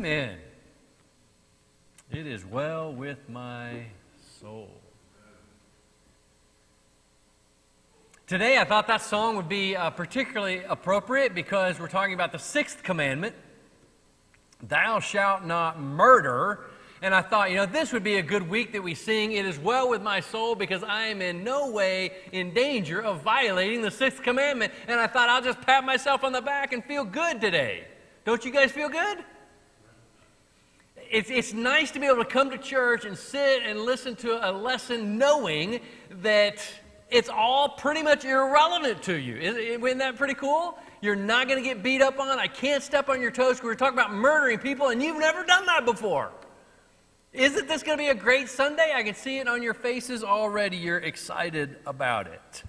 Amen. It is well with my soul. Today I thought that song would be particularly appropriate because we're talking about the sixth commandment, thou shalt not murder. And I thought, this would be a good week that we sing, it is well with my soul, because I am in no way in danger of violating the sixth commandment. And I thought I'll just pat myself on the back and feel good today. Don't you guys feel good? It's nice to be able to come to church and sit and listen to a lesson knowing that it's all pretty much irrelevant to you. Isn't that pretty cool? You're not going to get beat up on. I can't step on your toes. We're talking about murdering people, and you've never done that before. Isn't this going to be a great Sunday? I can see it on your faces already. You're excited about it.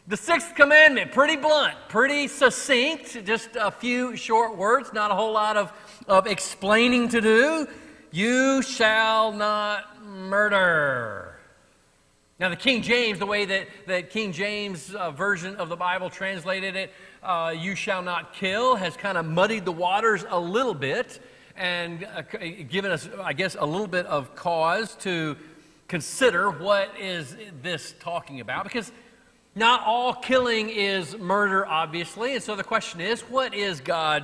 The sixth commandment, pretty blunt, pretty succinct, just a few short words, not a whole lot of explaining to do. You shall not murder. Now the King James, the way that King James version of the Bible translated it, you shall not kill, has kind of muddied the waters a little bit and given us, I guess, a little bit of cause to consider what is this talking about, because not all killing is murder, obviously, and so the question is, what is God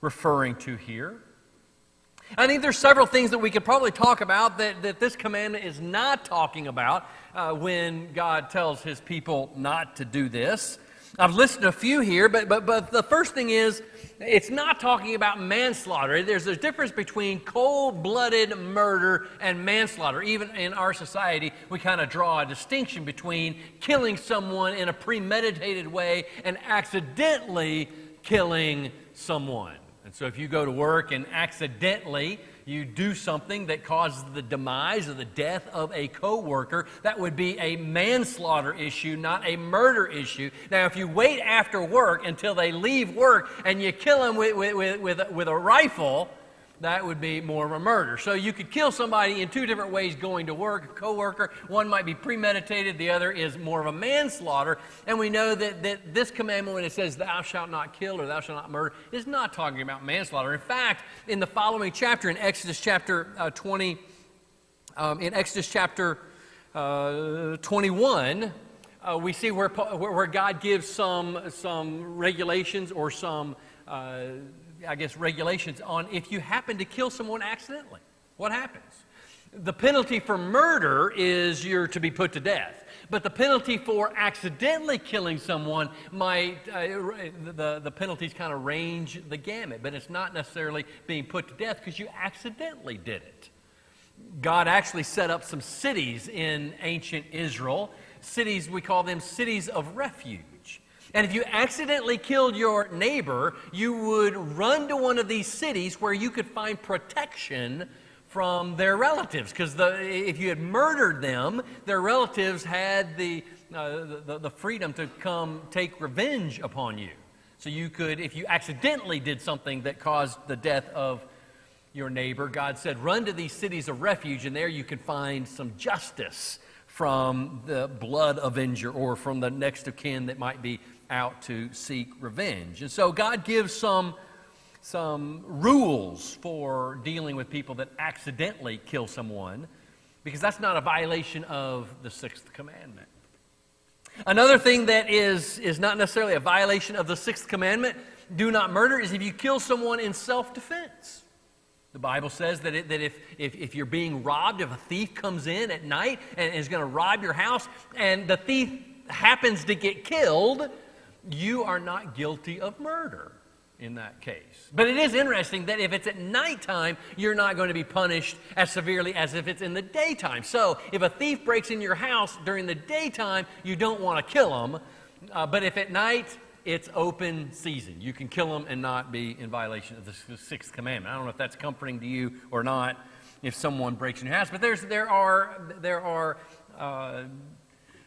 referring to here? I think there's several things that we could probably talk about that this commandment is not talking about when God tells his people not to do this. I've listed a few here, but the first thing is, it's not talking about manslaughter. There's a difference between cold-blooded murder and manslaughter. Even in our society, we kind of draw a distinction between killing someone in a premeditated way and accidentally killing someone. And so if you go to work and accidentally you do something that causes the demise or the death of a coworker, that would be a manslaughter issue, not a murder issue. Now, if you wait after work until they leave work and you kill them with a rifle, that would be more of a murder. So you could kill somebody in two different ways going to work, a coworker. One might be premeditated, the other is more of a manslaughter. And we know that this commandment, when it says thou shalt not kill or thou shalt not murder, is not talking about manslaughter. In fact, in the following chapter, in Exodus chapter 21, we see where God gives some regulations or some regulations on if you happen to kill someone accidentally. What happens? The penalty for murder is you're to be put to death. But the penalty for accidentally killing someone might, the penalties kind of range the gamut. But it's not necessarily being put to death because you accidentally did it. God actually set up some cities in ancient Israel. Cities, we call them cities of refuge. And if you accidentally killed your neighbor, you would run to one of these cities where you could find protection from their relatives. Because if you had murdered them, their relatives had the freedom to come take revenge upon you. So you could, if you accidentally did something that caused the death of your neighbor, God said, run to these cities of refuge, and there you could find some justice from the blood avenger or from the next of kin that might be out to seek revenge. And so God gives some rules for dealing with people that accidentally kill someone, because that's not a violation of the sixth commandment. Another thing that is not necessarily a violation of the sixth commandment, do not murder, is if you kill someone in self-defense. The Bible says that if you're being robbed, if a thief comes in at night and is going to rob your house, and the thief happens to get killed, you are not guilty of murder in that case. But it is interesting that if it's at nighttime, you're not going to be punished as severely as if it's in the daytime. So if a thief breaks in your house during the daytime, you don't want to kill him. But if at night, it's open season. You can kill them and not be in violation of the sixth commandment. I don't know if that's comforting to you or not if someone breaks in your house. But there are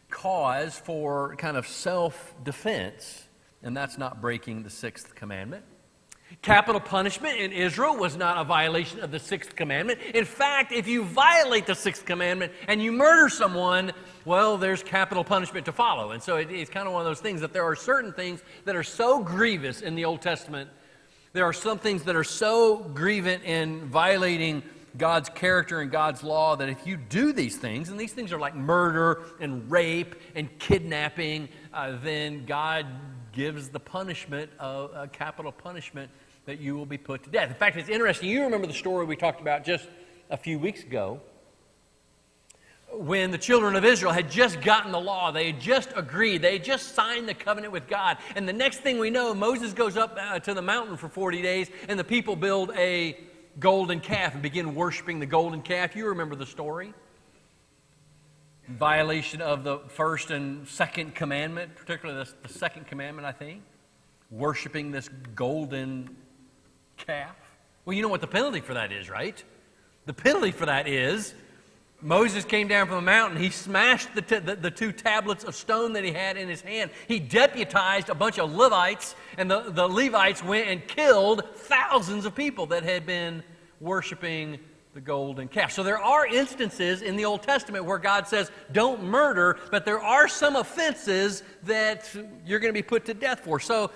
cause for kind of self-defense, and that's not breaking the sixth commandment. Capital punishment in Israel was not a violation of the sixth commandment. In fact, if you violate the sixth commandment and you murder someone, well, there's capital punishment to follow. And so it's kind of one of those things that there are certain things that are so grievous in the Old Testament There are some things that are so grievant in violating God's character and God's law that if you do these things, and these things are like murder and rape and kidnapping, then God gives the punishment, a capital punishment, that you will be put to death. In fact, it's interesting. You remember the story we talked about just a few weeks ago when the children of Israel had just gotten the law. They had just agreed. They had just signed the covenant with God. And the next thing we know, Moses goes up to the mountain for 40 days, and the people build a golden calf and begin worshiping the golden calf. You remember the story. Violation of the first and second commandment, particularly the second commandment, I think. Worshiping this golden calf. Well, you know what the penalty for that is, right? The penalty for that is Moses came down from the mountain. He smashed the two tablets of stone that he had in his hand. He deputized a bunch of Levites, and the Levites went and killed thousands of people that had been worshiping the golden calf. So there are instances in the Old Testament where God says, don't murder, but there are some offenses that you're going to be put to death for. So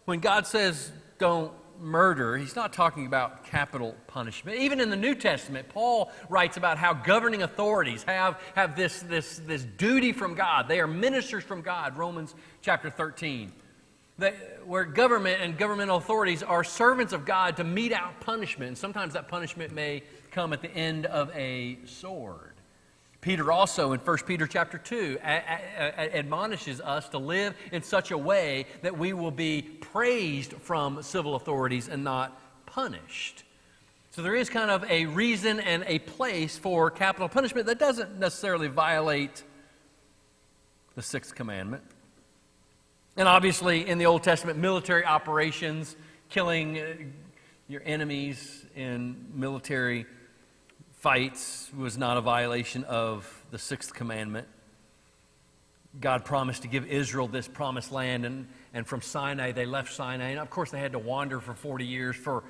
when God says, don't murder, he's not talking about capital punishment. Even in the New Testament, Paul writes about how governing authorities have this duty from God. They are ministers from God, Romans chapter 13. Where government and governmental authorities are servants of God to mete out punishment. And sometimes that punishment may come at the end of a sword. Peter also in 1 Peter chapter 2 admonishes us to live in such a way that we will be praised from civil authorities and not punished. So there is kind of a reason and a place for capital punishment that doesn't necessarily violate the sixth commandment. And obviously in the Old Testament, military operations, killing your enemies in military fights was not a violation of the sixth commandment. God promised to give Israel this promised land, and from Sinai, they left Sinai. And of course, they had to wander for 40 years for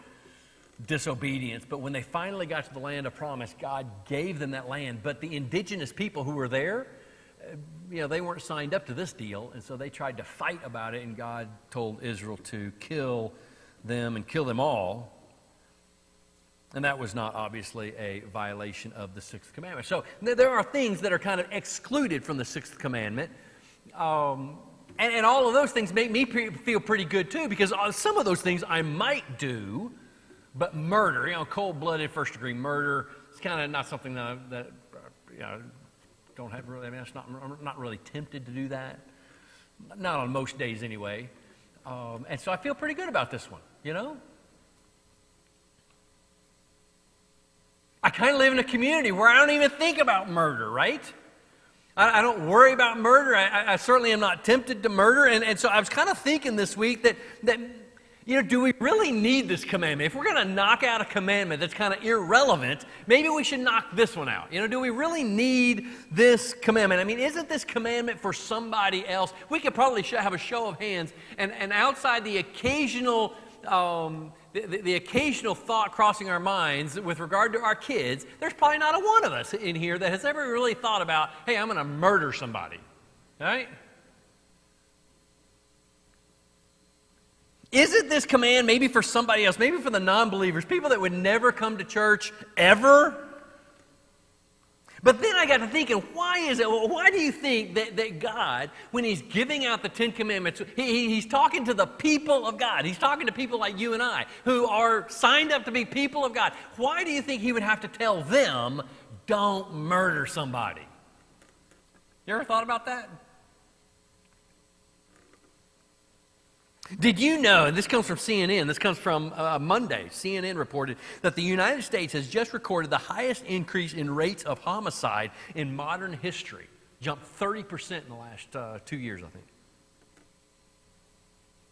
disobedience. But when they finally got to the land of promise, God gave them that land. But the indigenous people who were there, they weren't signed up to this deal, and so they tried to fight about it, and God told Israel to kill them and kill them all. And that was not obviously a violation of the sixth commandment. So there are things that are kind of excluded from the sixth commandment. And all of those things make me feel pretty good too, because some of those things I might do, but murder, cold-blooded first-degree murder, it's kind of not something that don't have really, I'm not really tempted to do that. Not on most days anyway. And so I feel pretty good about this one, I kind of live in a community where I don't even think about murder, right? I don't worry about murder. I certainly am not tempted to murder. And so I was kind of thinking this week that do we really need this commandment? If we're going to knock out a commandment that's kind of irrelevant, maybe we should knock this one out. Do we really need this commandment? Isn't this commandment for somebody else? We could probably have a show of hands, and outside the occasional the occasional thought crossing our minds with regard to our kids, there's probably not a one of us in here that has ever really thought about, hey, I'm going to murder somebody, right? Isn't this command maybe for somebody else, maybe for the non-believers, people that would never come to church ever? But then I got to thinking, why do you think that God, when he's giving out the Ten Commandments, he's talking to the people of God. He's talking to people like you and I, who are signed up to be people of God. Why do you think he would have to tell them, don't murder somebody? You ever thought about that? Did you know, and this comes from CNN, this comes from Monday, CNN reported that the United States has just recorded the highest increase in rates of homicide in modern history. Jumped 30% in the last 2 years, I think.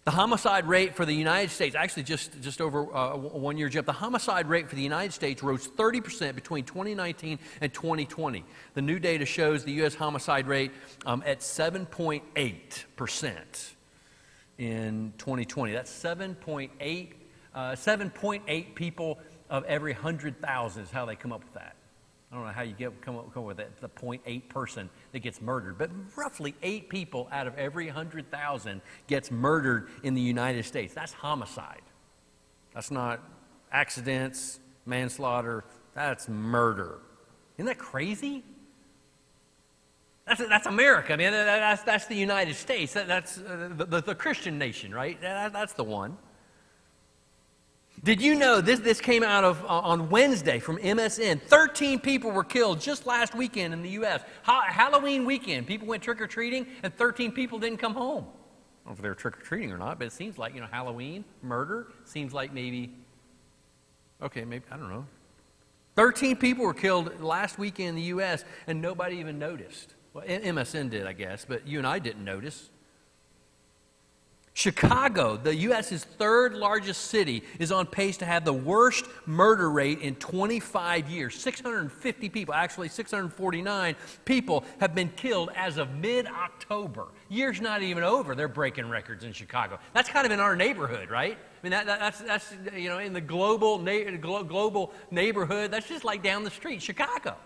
The homicide rate for the United States, actually just over a 1 year jump, the homicide rate for the United States rose 30% between 2019 and 2020. The new data shows the U.S. homicide rate at 7.8%. In 2020. That's 7.8 people of every 100,000 is how they come up with that. I don't know how you come up with that, the 0.8 person that gets murdered, but roughly 8 people out of every 100,000 gets murdered in the United States. That's homicide. That's not accidents, manslaughter. That's murder. Isn't that crazy? That's America. I mean, that's the United States. That's the Christian nation, right? That's the one. Did you know this came out of on Wednesday from MSN? 13 people were killed just last weekend in the U.S. Halloween weekend, people went trick-or-treating, and 13 people didn't come home. I don't know if they were trick-or-treating or not, but it seems like, Halloween, murder, seems like maybe, I don't know. 13 people were killed last weekend in the U.S., and nobody even noticed. Well, MSN did, I guess, but you and I didn't notice. Chicago, the U.S.'s third largest city, is on pace to have the worst murder rate in 25 years. 650 people, actually 649 people, have been killed as of mid-October. Year's not even over. They're breaking records in Chicago. That's kind of in our neighborhood, right? I mean, that's in the global neighborhood. That's just like down the street, Chicago.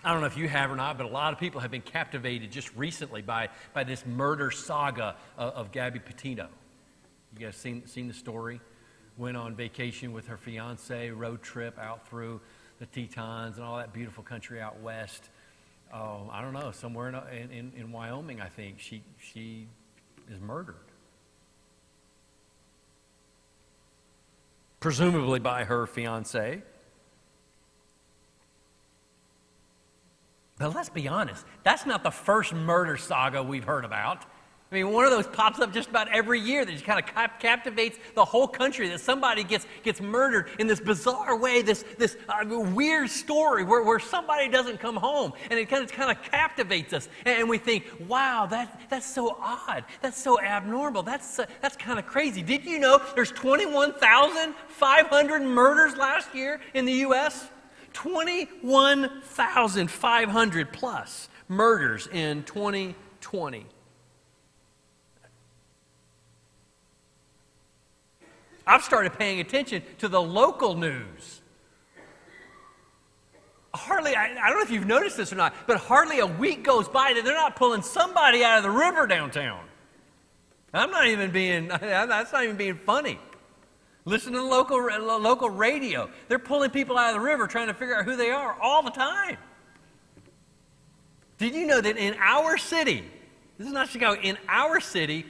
I don't know if you have or not, but a lot of people have been captivated just recently by this murder saga of Gabby Petito. You guys seen the story? Went on vacation with her fiance, road trip out through the Tetons and all that beautiful country out west. Oh, I don't know, somewhere in Wyoming, I think. She is murdered. Presumably by her fiance. But let's be honest, that's not the first murder saga we've heard about. I mean, one of those pops up just about every year that just kind of captivates the whole country, that somebody gets murdered in this bizarre way, this weird story where somebody doesn't come home, and it kind of captivates us, and we think, wow, that's so odd, that's so abnormal, that's kind of crazy. Did you know there's 21,500 murders last year in the U.S.? 21,500 plus murders in 2020. I've started paying attention to the local news. I don't know if you've noticed this or not, but hardly a week goes by that they're not pulling somebody out of the river downtown. That's not even being funny. Listen to the local radio. They're pulling people out of the river trying to figure out who they are all the time. Did you know that in our city, this is not Chicago, in our city,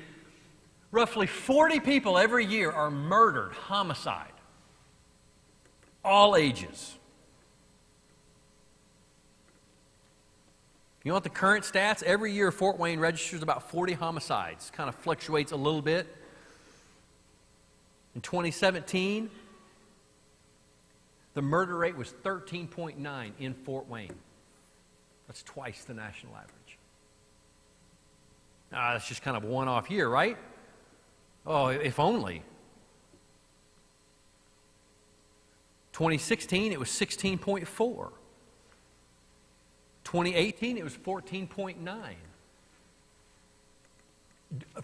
roughly 40 people every year are murdered, homicide. All ages. You know what the current stats? Every year Fort Wayne registers about 40 homicides. Kind of fluctuates a little bit. In 2017, the murder rate was 13.9 in Fort Wayne. That's twice the national average. That's just kind of a one-off year, right? Oh, if only. 2016, it was 16.4. 2018, it was 14.9.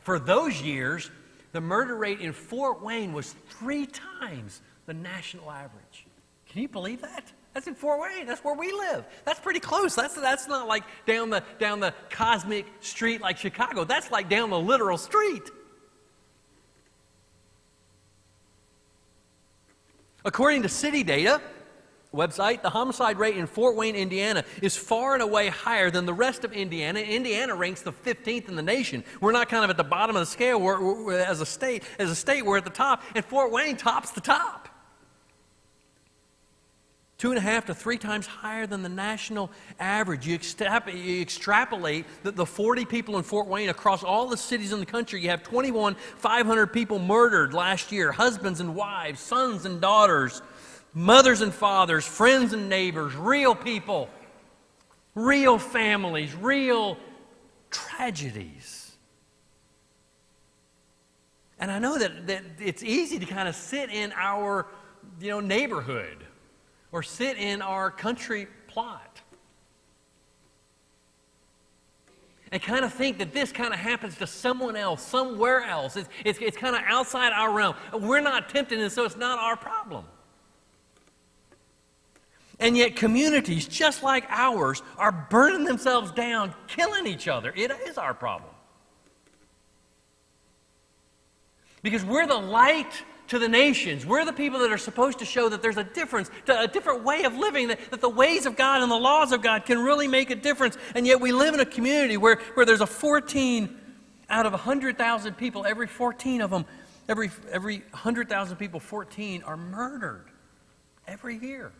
For those years, the murder rate in Fort Wayne was 3 times the national average. Can you believe that? That's in Fort Wayne. That's where we live. That's pretty close. That's not like down the cosmic street like Chicago. That's like down the literal street. According to city data website, the homicide rate in Fort Wayne, Indiana is far and away higher than the rest of Indiana. Indiana ranks the 15th in the nation. We're not kind of at the bottom of the scale. We're as a state, we're at the top, and Fort Wayne tops the top. 2.5 to 3 times higher than the national average. You extrapolate the 40 people in Fort Wayne across all the cities in the country. You have 21,500 people murdered last year, husbands and wives, sons and daughters, mothers and fathers, friends and neighbors, real people, real families, real tragedies. And I know that it's easy to kind of sit in our neighborhood or sit in our country plot and kind of think that this kind of happens to someone else, somewhere else. It's kind of outside our realm. We're not tempted, and so it's not our problem. And yet communities just like ours are burning themselves down, killing each other. It is our problem. Because we're the light to the nations. We're the people that are supposed to show that there's a difference, a different way of living, that the ways of God and the laws of God can really make a difference. And yet we live in a community where there's a 14 out of 100,000 people, every 14 of them, every 100,000 people, 14 are murdered every year.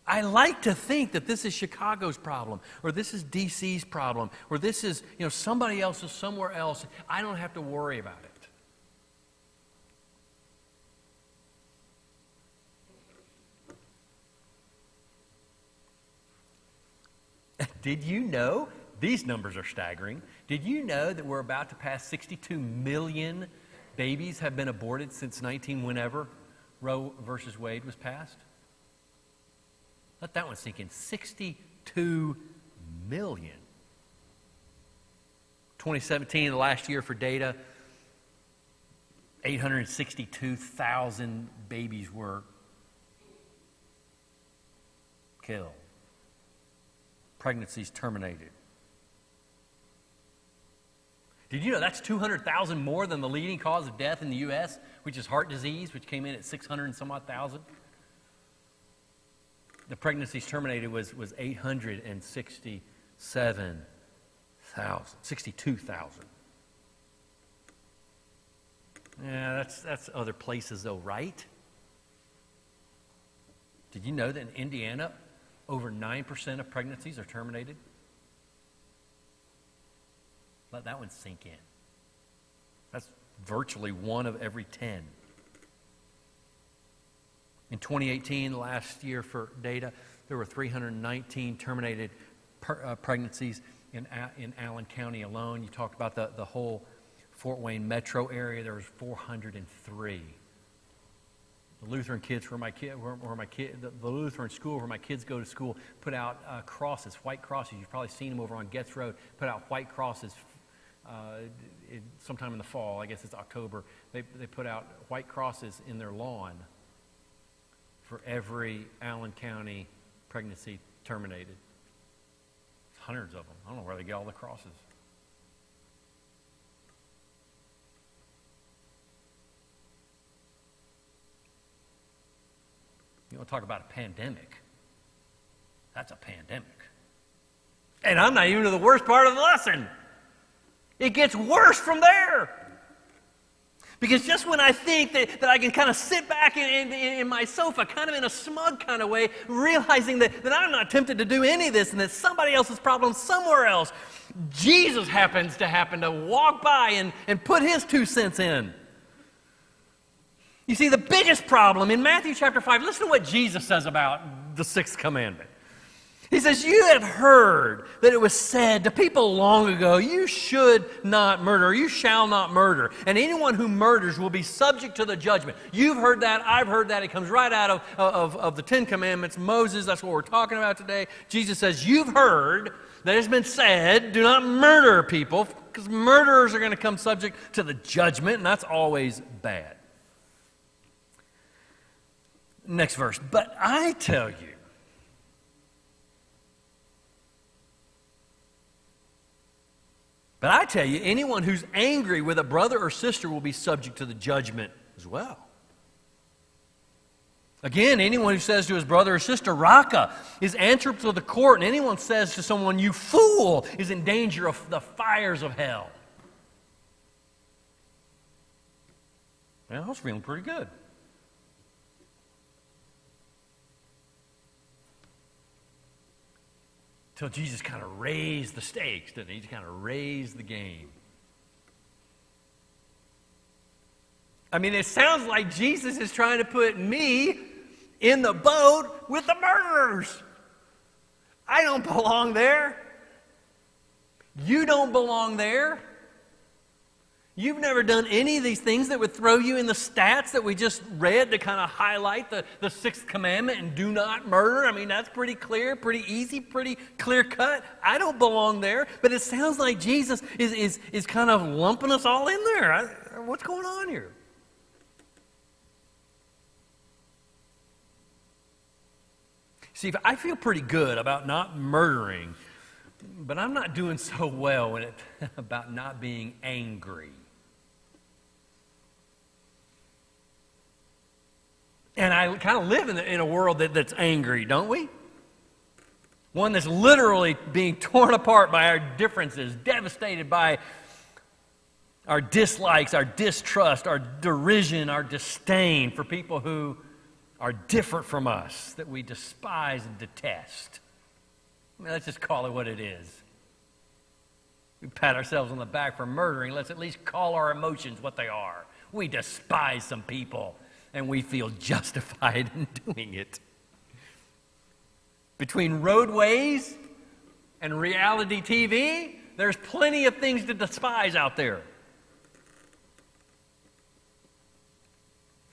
I like to think that this is Chicago's problem, or this is D.C.'s problem, or this is, somebody else's somewhere else. I don't have to worry about it. Did you know, these numbers are staggering, did you know that we're about to pass 62 million babies have been aborted since whenever Roe versus Wade was passed? Let that one sink in. 62 million. 2017, the last year for data, 862,000 babies were killed. Pregnancies terminated. Did you know that's 200,000 more than the leading cause of death in the U.S., which is heart disease, which came in at 600 and some odd thousand? The pregnancies terminated was 62,000. Yeah, that's other places though, right? Did you know that in Indiana, over 9% of pregnancies are terminated? Let that one sink in. That's virtually 1 of every 10. In 2018, last year for data, there were 319 terminated pregnancies in Allen County alone. You talked about the whole Fort Wayne metro area. There was 403. The Lutheran kids the Lutheran school where my kids go to school put out crosses, white crosses. You've probably seen them over on Getz Road. Put out white crosses sometime in the fall. I guess it's October. They put out white crosses in their lawn for every Allen County pregnancy terminated. Hundreds of them. I don't know where they get all the crosses. You want to talk about a pandemic? That's a pandemic. And I'm not even to the worst part of the lesson. It gets worse from there. Because just when I think that I can kind of sit back in my sofa, kind of in a smug kind of way, realizing that I'm not tempted to do any of this and that somebody else's problem somewhere else, Jesus happens to walk by and put his 2 cents in. You see, the biggest problem in Matthew chapter 5, listen to what Jesus says about the 6th commandment. He says, you have heard that it was said to people long ago, you should not murder, or you shall not murder. And anyone who murders will be subject to the judgment. You've heard that, I've heard that. It comes right out of the 10 Commandments. Moses, that's what we're talking about today. Jesus says, you've heard that it's been said, do not murder people, because murderers are going to come subject to the judgment, and that's always bad. Next verse. But I tell you, anyone who's angry with a brother or sister will be subject to the judgment as well. Again, anyone who says to his brother or sister, Raka, is answerable to the court, and anyone says to someone, you fool, is in danger of the fires of hell. Well, I was feeling pretty good. Till Jesus kind of raised the stakes, didn't he? He kind of raised the game. I mean, it sounds like Jesus is trying to put me in the boat with the murderers. I don't belong there. You don't belong there. You've never done any of these things that would throw you in the stats that we just read to kind of highlight the 6th commandment and do not murder. I mean, that's pretty clear, pretty easy, pretty clear cut. I don't belong there. But it sounds like Jesus is kind of lumping us all in there. What's going on here? See, I feel pretty good about not murdering, but I'm not doing so well about not being angry. And I kind of live in a world that's angry, don't we? One that's literally being torn apart by our differences, devastated by our dislikes, our distrust, our derision, our disdain for people who are different from us, that we despise and detest. I mean, let's just call it what it is. We pat ourselves on the back for murdering. Let's at least call our emotions what they are. We despise some people, and we feel justified in doing it. Between roadways and reality TV, there's plenty of things to despise out there.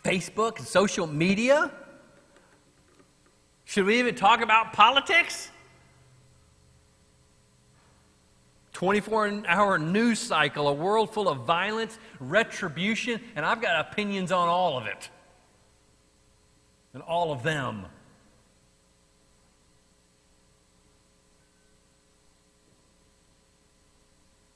Facebook and social media. Should we even talk about politics? 24-hour news cycle, a world full of violence, retribution, and I've got opinions on all of it. And all of them.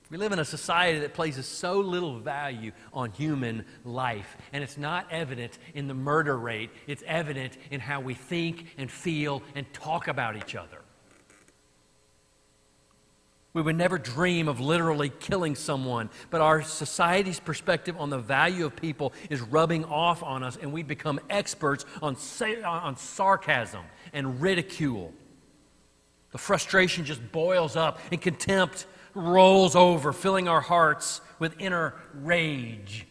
We live in a society that places so little value on human life, and it's not evident in the murder rate. It's evident in how we think and feel and talk about each other. We would never dream of literally killing someone, but our society's perspective on the value of people is rubbing off on us, and we become experts on sarcasm and ridicule. The frustration just boils up, and contempt rolls over, filling our hearts with inner rage.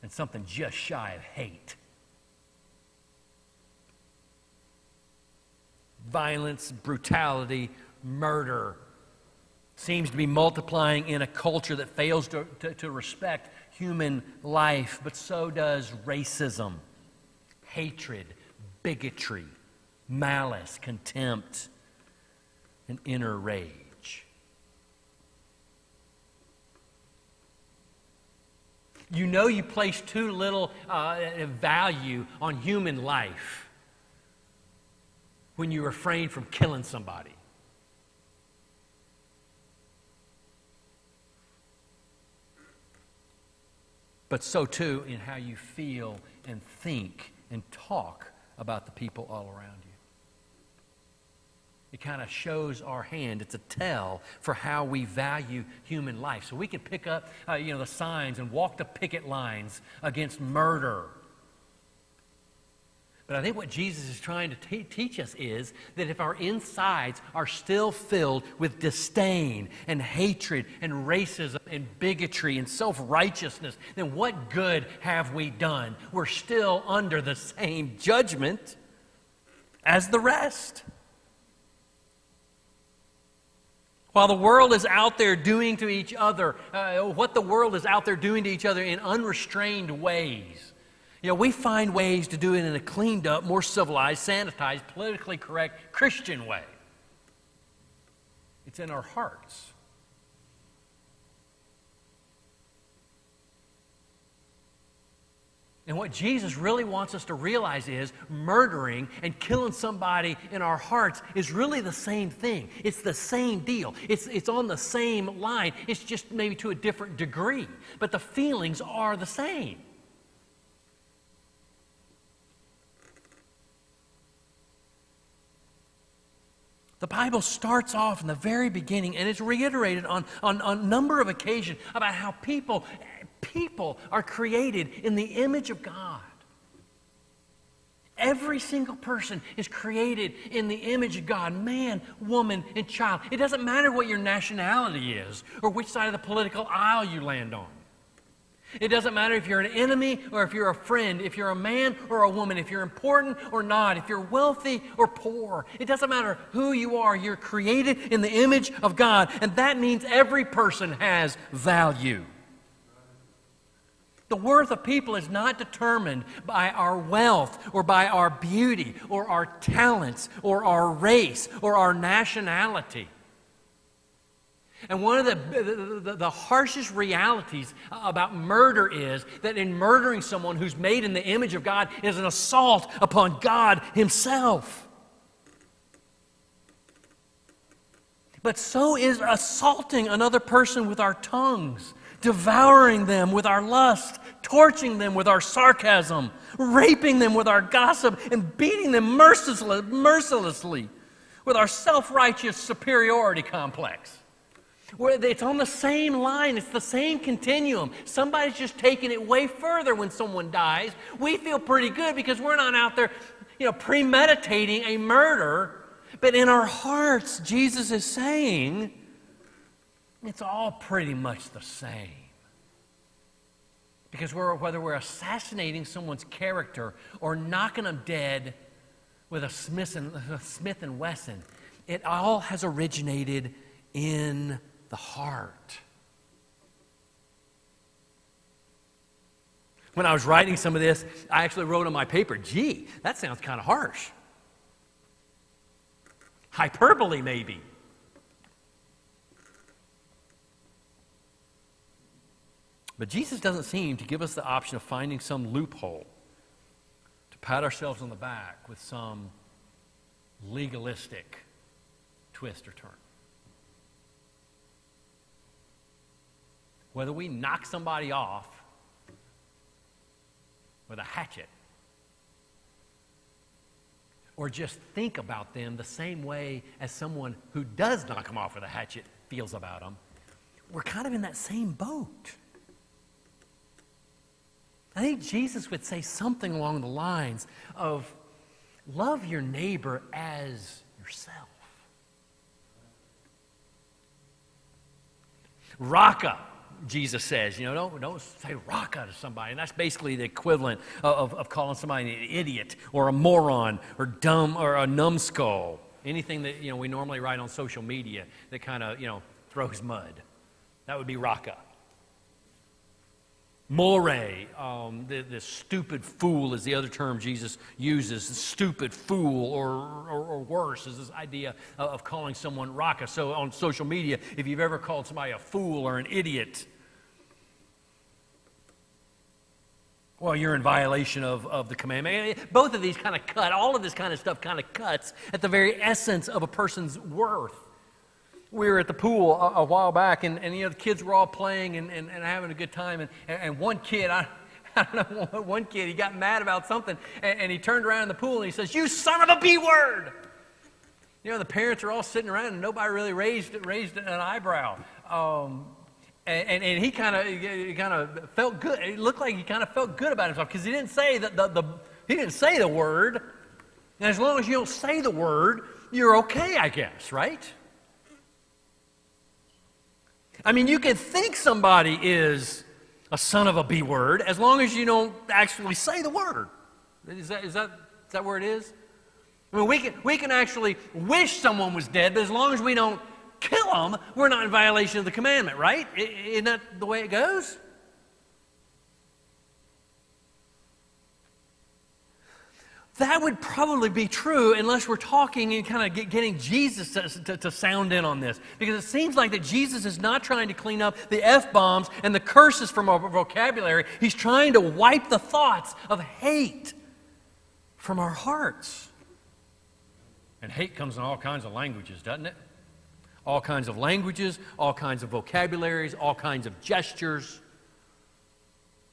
And something just shy of hate. Violence, brutality, murder seems to be multiplying in a culture that fails to respect human life, but so does racism, hatred, bigotry, malice, contempt, and inner rage. You know you place too little value on human life when you refrain from killing somebody. But so too in how you feel and think and talk about the people all around you. It kind of shows our hand. It's a tell for how we value human life. So we can pick up the signs and walk the picket lines against murder. But I think what Jesus is trying to teach us is that if our insides are still filled with disdain and hatred and racism and bigotry and self-righteousness, then what good have we done? We're still under the same judgment as the rest. While the world is out there doing to each other what the world is out there doing to each other in unrestrained ways, we find ways to do it in a cleaned up, more civilized, sanitized, politically correct Christian way. It's in our hearts. And what Jesus really wants us to realize is murdering and killing somebody in our hearts is really the same thing. It's the same deal. It's on the same line. It's just maybe to a different degree. But the feelings are the same. The Bible starts off in the very beginning, and it's reiterated on a number of occasions about how people are created in the image of God. Every single person is created in the image of God, man, woman, and child. It doesn't matter what your nationality is or which side of the political aisle you land on. It doesn't matter if you're an enemy or if you're a friend, if you're a man or a woman, if you're important or not, if you're wealthy or poor. It doesn't matter who you are. You're created in the image of God, and that means every person has value. The worth of people is not determined by our wealth or by our beauty or our talents or our race or our nationality. And one of the harshest realities about murder is that in murdering someone who's made in the image of God is an assault upon God Himself. But so is assaulting another person with our tongues, devouring them with our lust, torching them with our sarcasm, raping them with our gossip, and beating them mercilessly with our self-righteous superiority complex. It's on the same line. It's the same continuum. Somebody's just taking it way further when someone dies. We feel pretty good because we're not out there, premeditating a murder. But in our hearts, Jesus is saying, it's all pretty much the same. Because whether we're assassinating someone's character or knocking them dead with a Smith and Wesson, it all has originated in the heart. When I was writing some of this, I actually wrote on my paper, gee, that sounds kind of harsh. Hyperbole, maybe. But Jesus doesn't seem to give us the option of finding some loophole to pat ourselves on the back with some legalistic twist or turn. Whether we knock somebody off with a hatchet or just think about them the same way as someone who does knock them off with a hatchet feels about them, we're kind of in that same boat. I think Jesus would say something along the lines of, love your neighbor as yourself. Raka, Jesus says, don't say raka to somebody. And that's basically the equivalent of calling somebody an idiot or a moron or dumb or a numbskull. Anything that we normally write on social media that kind of throws mud. That would be raka. More, the stupid fool is the other term Jesus uses. Stupid fool, or worse, is this idea of calling someone raka. So on social media, if you've ever called somebody a fool or an idiot, well, you're in violation of the commandment. Both of these kind of cut, all of this kind of stuff kind of cuts at the very essence of a person's worth. We were at the pool a while back, and the kids were all playing and having a good time. And one kid, I don't know, one kid, he got mad about something, and he turned around in the pool and he says, "You son of a B word!" The parents are all sitting around, and nobody really raised an eyebrow. And he kind of felt good. It looked like he kind of felt good about himself because he didn't say he didn't say the word. And as long as you don't say the word, you're okay, I guess, right? I mean, you can think somebody is a son of a B word as long as you don't actually say the word. Is that where it is? I mean, we can actually wish someone was dead, but as long as we don't kill them, we're not in violation of the commandment, right? Isn't that the way it goes? That would probably be true unless we're talking and kind of getting Jesus to sound in on this. Because it seems like that Jesus is not trying to clean up the F-bombs and the curses from our vocabulary. He's trying to wipe the thoughts of hate from our hearts. And hate comes in all kinds of languages, doesn't it? All kinds of languages, all kinds of vocabularies, all kinds of gestures.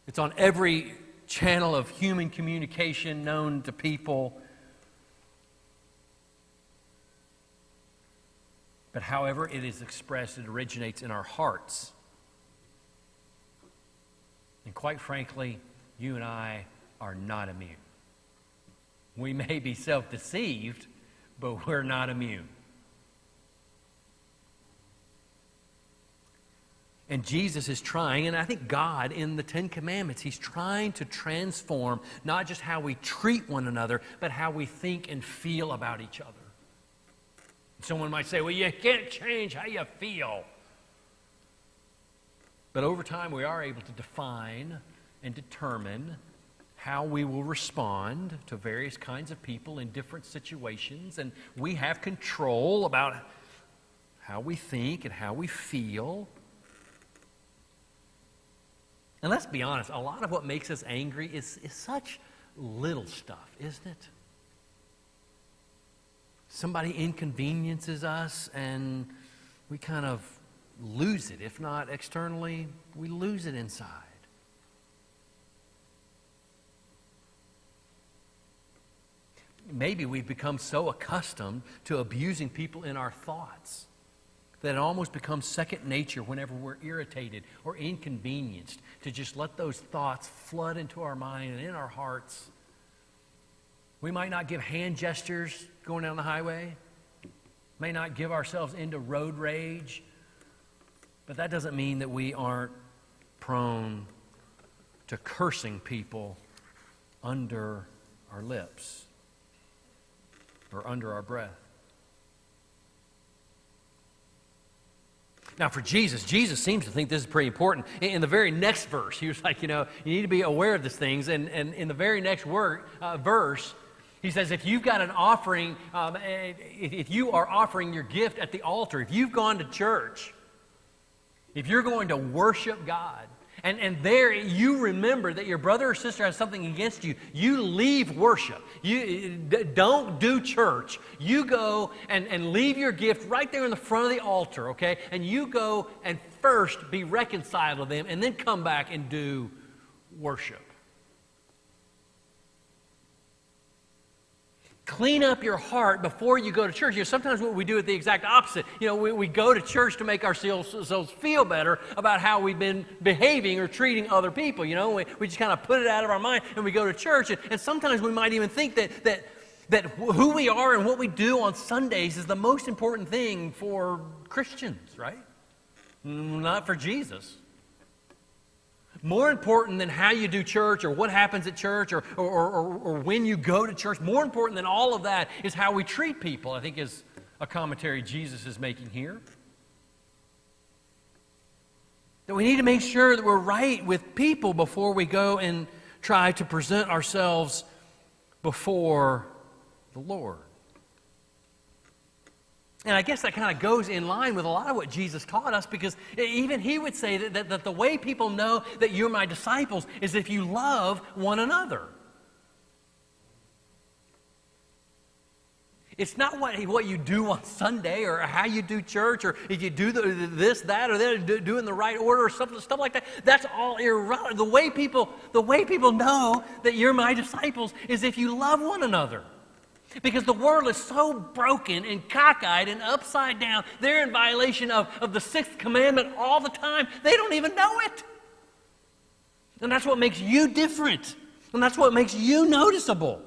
It's on every channel of human communication known to people. But however it is expressed, it originates in our hearts. And quite frankly, you and I are not immune. We may be self-deceived, but we're not immune. And Jesus is trying, and I think God in the Ten Commandments, He's trying to transform not just how we treat one another, but how we think and feel about each other. Someone might say, well, you can't change how you feel. But over time, we are able to define and determine how we will respond to various kinds of people in different situations, and we have control about how we think and how we feel. And let's be honest, a lot of what makes us angry is such little stuff, isn't it? Somebody inconveniences us and we kind of lose it. If not externally, we lose it inside. Maybe we've become so accustomed to abusing people in our thoughts that it almost becomes second nature whenever we're irritated or inconvenienced to just let those thoughts flood into our mind and in our hearts. We might not give hand gestures going down the highway, may not give ourselves into road rage, but that doesn't mean that we aren't prone to cursing people under our lips or under our breath. Now for Jesus seems to think this is pretty important. In the very next verse, he was like, you need to be aware of these things. And in the very next verse, he says, if you've got an offering, if you are offering your gift at the altar, if you've gone to church, if you're going to worship God, and there you remember that your brother or sister has something against you, you leave worship. You don't do church. You go and leave your gift right there in the front of the altar, okay? And you go and first be reconciled to them and then come back and do worship. Clean up your heart before you go to church. Sometimes what we do is the exact opposite. We go to church to make ourselves feel better about how we've been behaving or treating other people. We just kind of put it out of our mind and we go to church. And sometimes we might even think that who we are and what we do on Sundays is the most important thing for Christians, right? Not for Jesus. More important than how you do church or what happens at church or when you go to church, more important than all of that is how we treat people, I think is a commentary Jesus is making here. That we need to make sure that we're right with people before we go and try to present ourselves before the Lord. And I guess that kind of goes in line with a lot of what Jesus taught us, because even he would say that the way people know that you're my disciples is if you love one another. It's not what you do on Sunday or how you do church or if you do this, that, or that, do it in the right order or stuff like that. That's all irrelevant. The way people know that you're my disciples is if you love one another. Because the world is so broken and cockeyed and upside down. They're in violation of the sixth commandment all the time. They don't even know it. And that's what makes you different. And that's what makes you noticeable.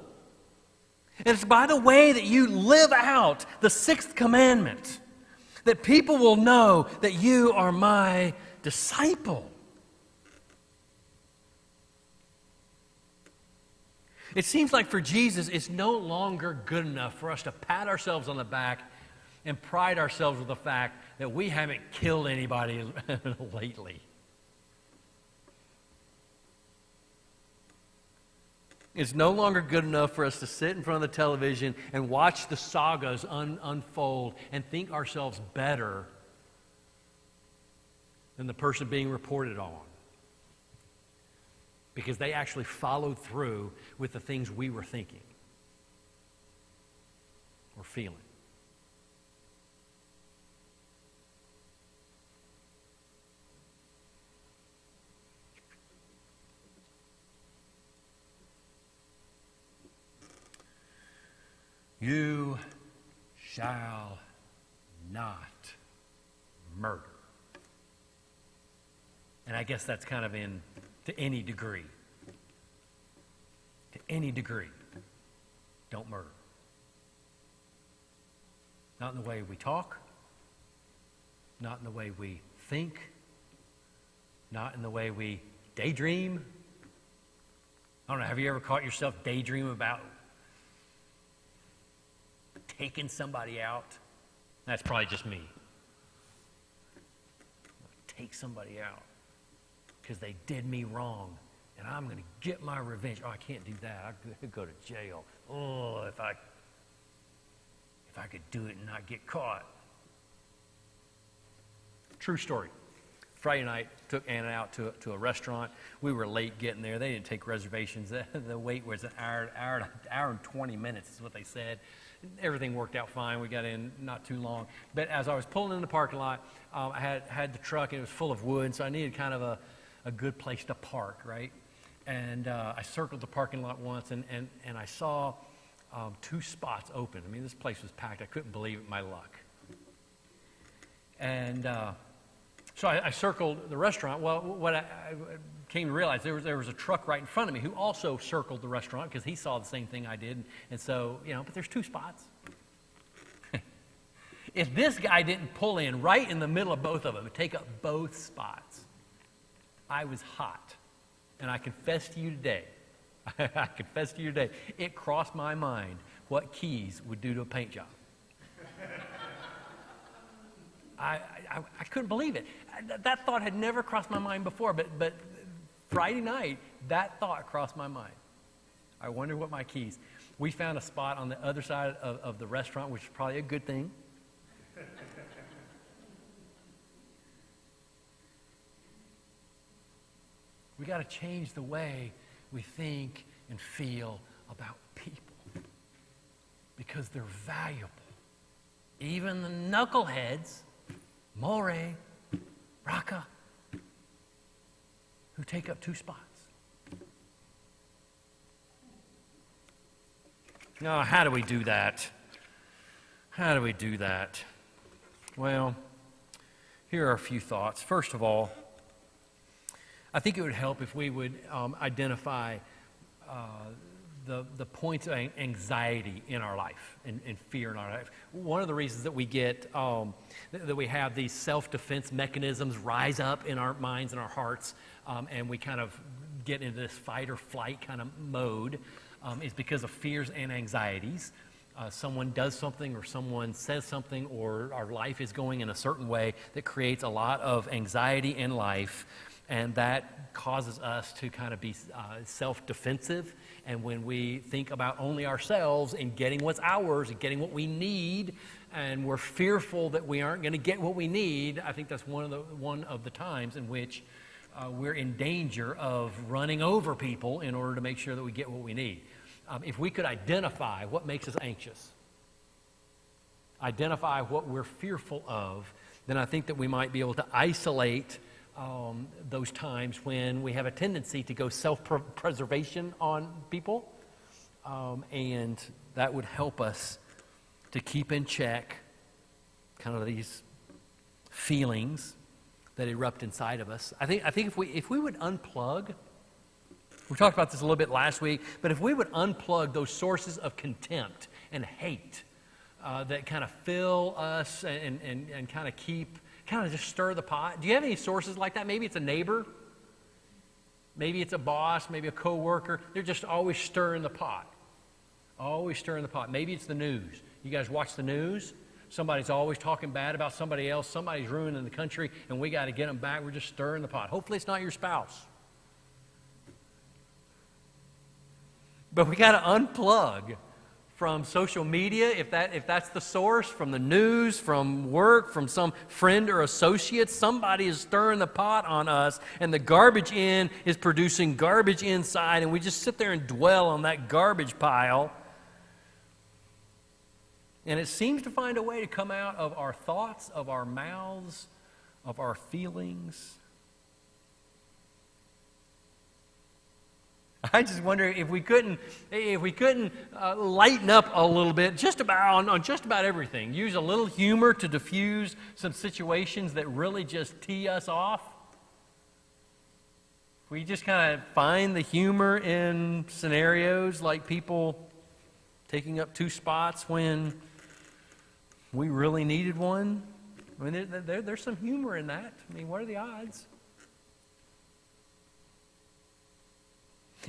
And it's by the way that you live out the sixth commandment that people will know that you are my disciple. It seems like for Jesus, it's no longer good enough for us to pat ourselves on the back and pride ourselves with the fact that we haven't killed anybody lately. It's no longer good enough for us to sit in front of the television and watch the sagas unfold and think ourselves better than the person being reported on, because they actually followed through with the things we were thinking or feeling. You shall not murder. And I guess that's kind of to any degree. To any degree. Don't murder. Not in the way we talk. Not in the way we think. Not in the way we daydream. I don't know, have you ever caught yourself daydreaming about taking somebody out? That's probably just me. Take somebody out because they did me wrong, and I'm going to get my revenge. Oh, I can't do that. I could go to jail. Oh, if I could do it and not get caught. True story. Friday night, took Anna out to a restaurant. We were late getting there. They didn't take reservations. The wait was an hour and 20 minutes is what they said. Everything worked out fine. We got in not too long. But as I was pulling in the parking lot, I had the truck, and it was full of wood, so I needed kind of a good place to park, right? And I circled the parking lot once, and I saw 2 spots open. I mean, this place was packed. I couldn't believe it, my luck. And so I circled the restaurant. Well, what I came to realize, there was a truck right in front of me who also circled the restaurant because he saw the same thing I did. And so, but there's 2 spots. If this guy didn't pull in right in the middle of both of them and take up both spots, I was hot. And I confess to you today, it crossed my mind what keys would do to a paint job. I couldn't believe it. That thought had never crossed my mind before, but Friday night, that thought crossed my mind. I wonder what my keys. We found a spot on the other side of the restaurant, which is probably a good thing. We got to change the way we think and feel about people because they're valuable. Even the knuckleheads, More, Raka, who take up 2 spots. Now, how do we do that? How do we do that? Well, here are a few thoughts. First of all, I think it would help if we would identify the points of anxiety in our life and fear in our life. One of the reasons that we get that we have these self-defense mechanisms rise up in our minds and our hearts, and we kind of get into this fight or flight kind of mode is because of fears and anxieties. Someone does something or someone says something or our life is going in a certain way that creates a lot of anxiety in life. And that causes us to kind of be self-defensive. And when we think about only ourselves and getting what's ours and getting what we need, and we're fearful that we aren't going to get what we need, I think that's one of the times in which we're in danger of running over people in order to make sure that we get what we need. If we could identify what makes us anxious, identify what we're fearful of, then I think that we might be able to isolate those times when we have a tendency to go self-preservation on people, and that would help us to keep in check kind of these feelings that erupt inside of us. I think if we would unplug, we talked about this a little bit last week, but if we would unplug those sources of contempt and hate that kind of fill us and kind of just stir the pot. Do you have any sources like that? Maybe it's a neighbor. Maybe it's a boss. Maybe a coworker. They're just always stirring the pot. Always stirring the pot. Maybe it's the news. You guys watch the news? Somebody's always talking bad about somebody else. Somebody's ruining the country, and we got to get them back. We're just stirring the pot. Hopefully it's not your spouse. But we got to unplug from social media, if that's the source, from the news, from work, from some friend or associate. Somebody is stirring the pot on us, and the garbage in is producing garbage inside, and we just sit there and dwell on that garbage pile. And it seems to find a way to come out of our thoughts, of our mouths, of our feelings. I just wonder if we couldn't lighten up a little bit, just about on just about everything. Use a little humor to diffuse some situations that really just tee us off. We just kind of find the humor in scenarios like people taking up 2 spots when we really needed one. I mean, there's some humor in that. I mean, what are the odds?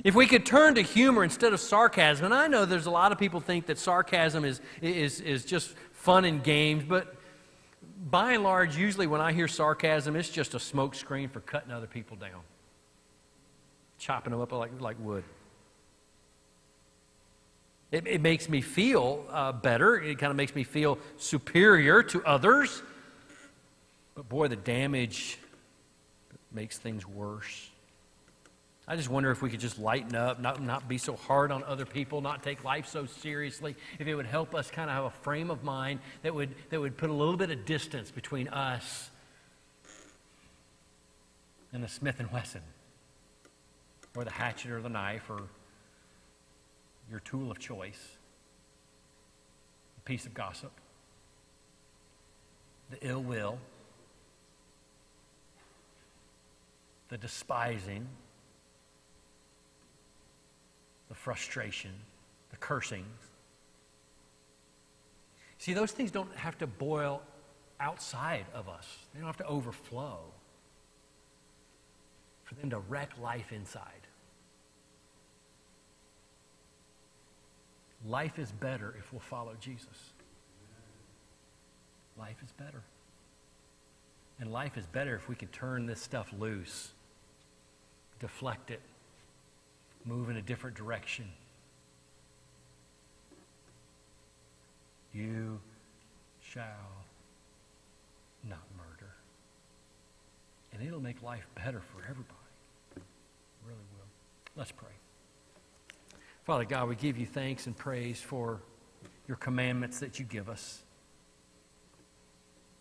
If we could turn to humor instead of sarcasm, and I know there's a lot of people think that sarcasm is just fun and games, but by and large, usually when I hear sarcasm, it's just a smoke screen for cutting other people down, chopping them up like wood. It makes me feel better. It kind of makes me feel superior to others. But boy, the damage makes things worse. I just wonder if we could just lighten up, not be so hard on other people, not take life so seriously, if it would help us kind of have a frame of mind that would put a little bit of distance between us and the Smith & Wesson, or the hatchet or the knife, or your tool of choice, a piece of gossip, the ill will, the despising, the frustration, the cursings. See, those things don't have to boil outside of us. They don't have to overflow for them to wreck life inside. Life is better if we'll follow Jesus. Life is better. And life is better if we can turn this stuff loose, deflect it, move in a different direction. You shall not murder. And it'll make life better for everybody. It really will. Let's pray. Father God, we give you thanks and praise for your commandments that you give us.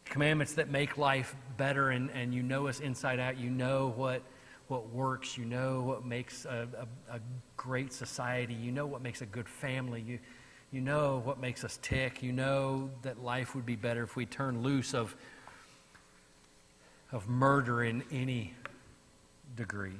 Commandments that make life better, and you know us inside out. You know what works. You know what makes a great society. You know what makes a good family. You know what makes us tick. You know that life would be better if we turn loose of murder in any degree.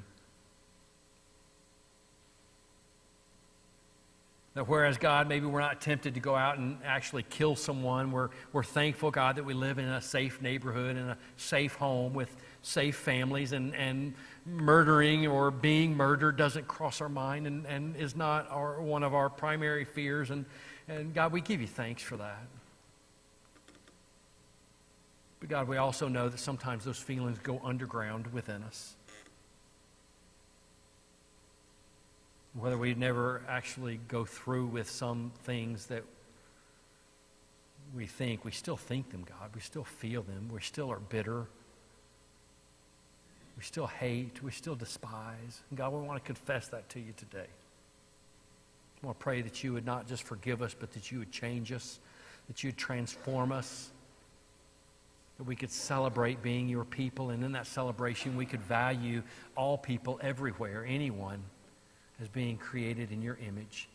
That whereas, God, maybe we're not tempted to go out and actually kill someone, we're thankful, God, that we live in a safe neighborhood, in a safe home with safe families, and murdering or being murdered doesn't cross our mind and is not one of our primary fears. And God, we give you thanks for that. But God, we also know that sometimes those feelings go underground within us. Whether we never actually go through with some things that we still think them, God. We still feel them. We still are bitter. We still hate. We still despise. And God, we want to confess that to you today. I want to pray that you would not just forgive us, but that you would change us, that you would transform us, that we could celebrate being your people, and in that celebration we could value all people everywhere, anyone, as being created in your image.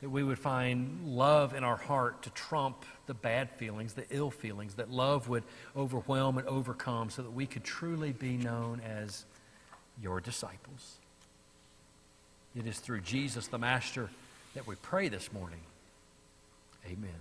That we would find love in our heart to trump the bad feelings, the ill feelings, that love would overwhelm and overcome so that we could truly be known as your disciples. It is through Jesus the Master that we pray this morning. Amen.